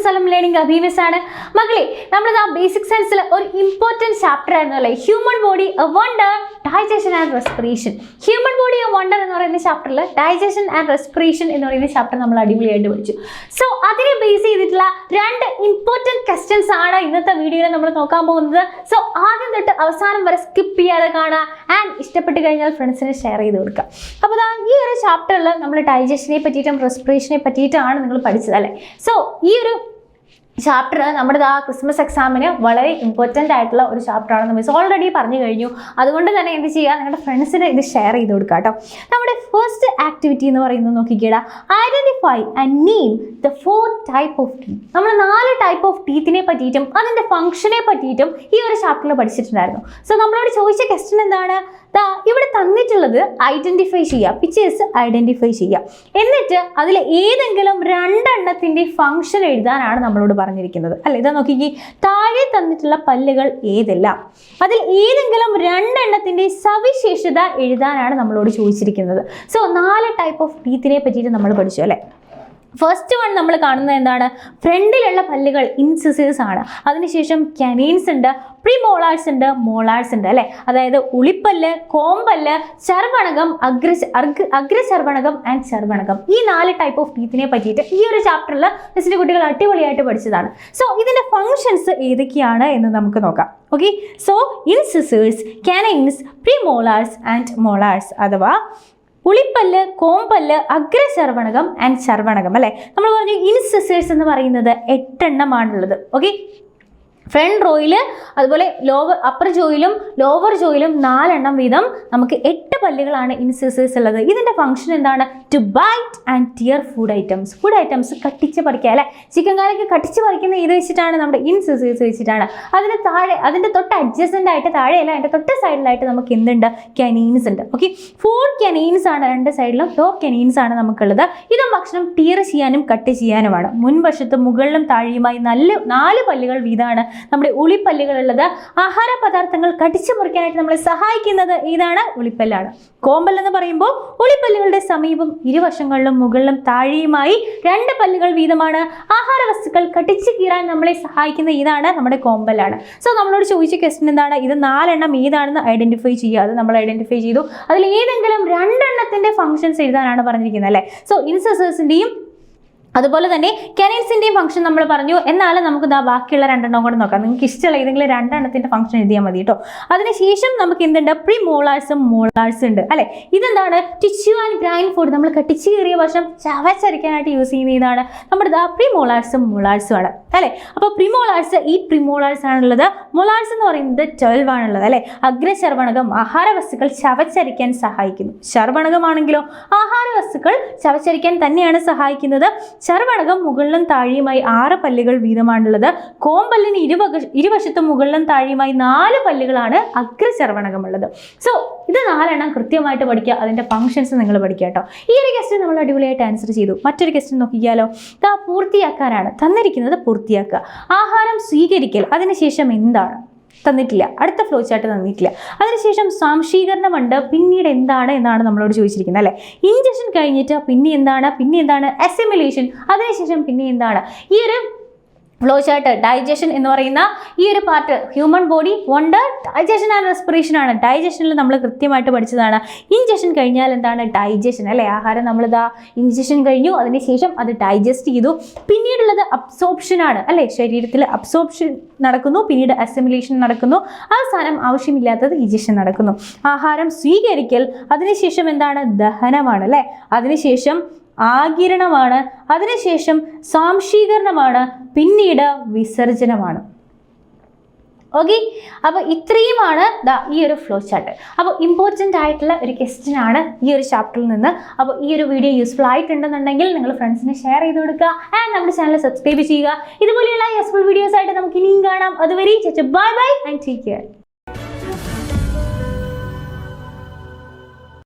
Salam Learning Abhimas ആണ് മകളെ നമ്മൾ ബേസിക് സയൻസിൽ ഒരു ഇമ്പോർട്ടന്റ് ചാപ്റ്റർ ആയിരുന്നു അല്ലേ human body A wonder digestion and respiration human body A wonder എന്ന് പറയുന്ന ചാപ്റ്ററിൽ ഡൈജഷൻ ആൻഡ് റെസ്പിറേഷൻ എന്ന് പറയുന്ന ചാപ്റ്റർ നമ്മൾ അടിപൊളിയായിട്ട് പഠിച്ചു സോ അതിനെ ബേസ് ചെയ്തിട്ടുള്ള രണ്ട് ഇമ്പോർട്ടന്റ് ക്വസ്റ്റ്യൻസ് ആണ് ഇന്നത്തെ വീഡിയോയിൽ നമ്മൾ നോക്കാൻ പോകുന്നത് സോ ആദ്യം തൊട്ട് അവസാനം വരെ സ്കിപ്പ് ചെയ്യാതെ കാണുക ആൻഡ് ഇഷ്ടപ്പെട്ട് കഴിഞ്ഞാൽ ഫ്രണ്ട്സിനെ ഷെയർ ചെയ്ത് കൊടുക്കുക അപ്പോൾ ഈ ഒരു ചാപ്റ്ററിൽ നമ്മൾ ഡൈജഷനെ പറ്റിയിട്ടും റെസ്പിറേഷനെ പറ്റിയിട്ടാണ് നിങ്ങൾ പഠിച്ചത് അല്ലേ സോ ഈ ഒരു ചാപ്റ്റർ നമ്മുടെ ക്രിസ്മസ് എക്സാമിന് വളരെ ഇമ്പോർട്ടൻ്റ് ആയിട്ടുള്ള ഒരു ചാപ്റ്ററാണെന്ന് മിസ് ഓൾറെഡി പറഞ്ഞു കഴിഞ്ഞു അതുകൊണ്ട് തന്നെ എന്ത് ചെയ്യുക നിങ്ങളുടെ ഫ്രണ്ട്സിന് ഇത് ഷെയർ ചെയ്ത് കൊടുക്കുക കേട്ടോ നമ്മുടെ ഫസ്റ്റ് ആക്ടിവിറ്റി എന്ന് പറയുന്നത് നോക്കിക്കേടാ identify and name the 4 type of teeth നമ്മൾ 4 ടൈപ്പ് ഓഫ് ടീത്തിനെ പറ്റിയിട്ടും അതിൻ്റെ ഫംഗ്ഷനെ പറ്റിയിട്ടും ഈ ഒരു ചാപ്റ്ററിൽ പഠിച്ചിട്ടുണ്ടായിരുന്നു സോ നമ്മളോട് ചോദിച്ച ക്വസ്റ്റ്യൻ എന്താണ് ഇവിടെ തന്നിട്ടുള്ളത് ഐഡൻറ്റിഫൈ ചെയ്യുക പിക്ചേഴ്സ് ഐഡൻറ്റിഫൈ ചെയ്യുക എന്നിട്ട് അതിൽ ഏതെങ്കിലും രണ്ടെണ്ണത്തിൻ്റെ ഫംഗ്ഷൻ എഴുതാനാണ് നമ്മളോട് പറഞ്ഞിരിക്കുന്നത് അല്ല ഇതാ നോക്കിക്കേ താഴെ തന്നിട്ടുള്ള പല്ലുകൾ ഏതെല്ലാം അതിൽ ഏതെങ്കിലും രണ്ടെണ്ണത്തിൻ്റെ സവിശേഷത എഴുതാനാണ് നമ്മളോട് ചോദിച്ചിരിക്കുന്നത് സോ 4 ടൈപ്പ് ഓഫ് ടീത്തിനെ പറ്റിയിട്ട് നമ്മൾ പഠിച്ചു അല്ലേ ഫസ്റ്റ് വൺ നമ്മൾ കാണുന്നത് എന്താണ് ഫ്രണ്ടിലുള്ള പല്ലുകൾ ഇൻസിസേഴ്സ് ആണ് അതിനുശേഷം കനീൻസ് ഉണ്ട് പ്രീമോളാർസ് ഉണ്ട് മോളാർസ് ഉണ്ട് അല്ലേ അതായത് ഉളിപ്പല്ല് കോമ്പല്ല് ചർവണകം അഗ്രചർവണകം ആൻഡ് ചർവണകം ഈ 4 ടൈപ്പ് ഓഫ് ടീത്തിനെ പറ്റിയിട്ട് ഈ ഒരു ചാപ്റ്ററിൽ മിസ്സിൻ്റെ കുട്ടികൾ അടിപൊളിയായിട്ട് പഠിച്ചതാണ് സോ ഇതിൻ്റെ ഫങ്ഷൻസ് ഏതൊക്കെയാണ് എന്ന് നമുക്ക് നോക്കാം okay so incisors canines premolars and molars അഥവാ ഉളിപ്പല്ല് കോമ്പല്ല് അഗ്രചർവണകം ആൻഡ് ചർവണകം അല്ലേ നമ്മൾ പറഞ്ഞു ഇൻസിസേഴ്സ് എന്ന് പറയുന്നത് 8 എണ്ണമാണുള്ളത് ഓക്കെ ഫ്രണ്ട് റോയിൽ അതുപോലെ അപ്പർ ജോയിലും ലോവർ ജോയിലും 4 എണ്ണം വീതം നമുക്ക് 8 പല്ലുകളാണ് ഇൻസിസേഴ്സ് ഉള്ളത് ഇതിൻ്റെ ഫംഗ്ഷൻ എന്താണ് to bite and tear food items കട്ടിച്ച് പറിക്കുക അല്ലേ ചിക്കൻ കാലൊക്കെ കട്ടിച്ച് പറിക്കുന്ന ഇത് വെച്ചിട്ടാണ് നമ്മുടെ ഇൻസിസേഴ്സ് വെച്ചിട്ടാണ് അതിന് താഴെ അതിൻ്റെ തൊട്ട് അഡ്ജസ്റ്റൻ്റ് ആയിട്ട് താഴെയല്ല അതിൻ്റെ തൊട്ട് സൈഡിലായിട്ട് നമുക്ക് എന്തുണ്ട് കനീൻസ് ഉണ്ട് ഓക്കെ 4 കനീൻസ് ആണ് 2 സൈഡിലും 4 കനീൻസ് ആണ് നമുക്കുള്ളത് ഇതും ഭക്ഷണം ടിയർ ചെയ്യാനും കട്ട് ചെയ്യാനുമാണ് മുൻവശത്ത് മുകളിലും താഴെയുമായി 4 പല്ലുകൾ വീതമാണ് നമ്മുടെ ഉളിപ്പല്ലുകളുള്ളത് ആഹാര പദാർത്ഥങ്ങൾ കടിച്ചു മുറിക്കാനായിട്ട് നമ്മളെ സഹായിക്കുന്നത് ഏതാണ് ഉളിപ്പല്ലാണ് കോമ്പൽ എന്ന് പറയുമ്പോൾ ഉളിപ്പല്ലുകളുടെ സമീപം ഇരുവശങ്ങളിലും മുകളിലും താഴെയുമായി 2 പല്ലുകൾ വീതമാണ് ആഹാര വസ്തുക്കൾ കടിച്ചു കീറാൻ നമ്മളെ സഹായിക്കുന്ന ഇതാണ് നമ്മുടെ കോമ്പലാണ് സോ നമ്മളോട് ചോദിച്ച ക്വസ്റ്റ്യൻ എന്താണ് ഇത് 4 എണ്ണം ഏതാണെന്ന് ഐഡന്റിഫൈ ചെയ്യുക അത് നമ്മൾ ഐഡന്റിഫൈ ചെയ്തു അതിൽ ഏതെങ്കിലും 2 എണ്ണത്തിന്റെ ഫംഗ്ഷൻസ് എഴുതാനാണ് പറഞ്ഞിരിക്കുന്നത് അല്ലേ സോ ഇൻസിസേഴ്സിന്റെയും അതുപോലെ തന്നെ കനൈൻസിൻ്റെയും ഫംഗ്ഷൻ നമ്മൾ പറഞ്ഞു എന്നാലും നമുക്ക് ബാക്കിയുള്ള 2 എണ്ണം കൂടെ നോക്കാം നിങ്ങൾക്ക് ഇഷ്ടമുള്ള ഏതെങ്കിലും 2 എണ്ണത്തിൻ്റെ ഫംഗ്ഷൻ എഴുതിയാൽ മതി കേട്ടോ അതിനുശേഷം നമുക്ക് എന്തുണ്ട് പ്രീമോളാർസും മോളാർസും ഉണ്ട് അല്ലേ ഇതെന്താണ് ടിഷ്യൂ ആൻഡ് ഗ്രൈൻഡ് ഫുഡ് നമ്മൾ കട്ടിച്ച് കയറിയ വശം ചവച്ചരയ്ക്കാനായിട്ട് യൂസ് ചെയ്യുന്ന ഇതാണ് നമ്മുടെ പ്രീമോളാർസും മോളാർസും ആണ് അല്ലേ അപ്പോൾ പ്രീമോളാർസ് ഈ പ്രീമോളാർസ് ആണുള്ളത് മൊളാർസ് എന്ന് പറയുന്നത് 12 ആണുള്ളത് അല്ലേ അഗ്രചർവണകം ആഹാര വസ്തുക്കൾ ചവച്ചരിക്കാൻ സഹായിക്കുന്നു ചർവണകമാണെങ്കിലോ ആഹാര വസ്തുക്കൾ ചവച്ചരിക്കാൻ തന്നെയാണ് സഹായിക്കുന്നത് ചർവണകം മുകളിലും താഴെയുമായി 6 പല്ലുകൾ വീതമാണുള്ളത് കോമ്പല്ലിന് ഇരുവശത്തും മുകളിലും താഴെയുമായി 4 പല്ലുകളാണ് അഗ്രചർവണകമുള്ളത് സോ ഇത് 4 എണ്ണം കൃത്യമായിട്ട് പഠിക്കുക അതിൻ്റെ ഫംഗ്ഷൻസ് നിങ്ങൾ പഠിക്കുക കേട്ടോ ഈ ഒരു ക്വസ്റ്റ്യൻ നമ്മൾ അടിപൊളിയായിട്ട് ആൻസർ ചെയ്തു മറ്റൊരു ക്വസ്റ്റ്യൻ നോക്കിയാലോ പൂർത്തിയാക്കാനാണ് തന്നിരിക്കുന്നത് പൂർത്തിയാക്കുക ആഹാരം സ്വീകരിക്കൽ അതിനുശേഷം എന്താണ് തന്നിട്ടില്ല അടുത്ത ഫ്ലോ ചാർട്ട് തന്നിട്ടില്ല അതിനുശേഷം സ്വാംശീകരണമുണ്ട് പിന്നീട് എന്താണ് എന്നാണ് നമ്മളോട് ചോദിച്ചിരിക്കുന്നത് അല്ലേ ഇൻജക്ഷൻ കഴിഞ്ഞിട്ട് പിന്നെ എന്താണ് അസിമിലേഷൻ അതിനുശേഷം പിന്നെ എന്താണ് ഈ ഒരു ഫ്ലോ ചാർട്ട് ഡൈജഷൻ എന്ന് പറയുന്ന ഈ ഒരു part human body wonder digestion and respiration ആണ് ഡൈജഷനിൽ നമ്മൾ കൃത്യമായിട്ട് പഠിച്ചതാണ് ഇൻജക്ഷൻ കഴിഞ്ഞാൽ എന്താണ് ഡൈജഷൻ അല്ലേ ആഹാരം നമ്മളിതാ ഇൻജക്ഷൻ കഴിഞ്ഞു അതിനുശേഷം അത് ഡൈജസ്റ്റ് ചെയ്തു പിന്നീടുള്ളത് അബ്സോർപ്ഷൻ ആണ് അല്ലേ ശരീരത്തിൽ അബ്സോർപ്ഷൻ നടക്കുന്നു പിന്നീട് അസിമിലേഷൻ നടക്കുന്നു അവസാനം ആവശ്യമില്ലാത്തത് ഇൻജക്ഷൻ നടക്കുന്നു ആഹാരം സ്വീകരിക്കൽ അതിനുശേഷം എന്താണ് ദഹനമാണ് അല്ലേ അതിനുശേഷം ആഗിരണമാണ് അതിനുശേഷം സ്വാംശീകരണമാണ് പിന്നീട് വിസർജനമാണ് ഓക്കെ അപ്പോൾ ഇത്രയുമാണ് ഈ ഒരു ഫ്ലോ ചാർട്ട് അപ്പോൾ ഇമ്പോർട്ടൻ്റ് ആയിട്ടുള്ള ഒരു ക്വസ്റ്റ്യൻ ആണ് ഈ ഒരു ചാപ്റ്ററിൽ നിന്ന് അപ്പോൾ ഈ ഒരു വീഡിയോ യൂസ്ഫുൾ ആയിട്ടുണ്ടെന്നുണ്ടെങ്കിൽ നിങ്ങൾ ഫ്രണ്ട്സിനെ ഷെയർ ചെയ്ത് കൊടുക്കുക ആൻഡ് നമ്മുടെ ചാനൽ സബ്സ്ക്രൈബ് ചെയ്യുക ഇതുപോലെയുള്ള യൂസ്ഫുൾ വീഡിയോസ് ആയിട്ട് നമുക്ക് ഇനിയും കാണാം അതുവരെ bye bye and take care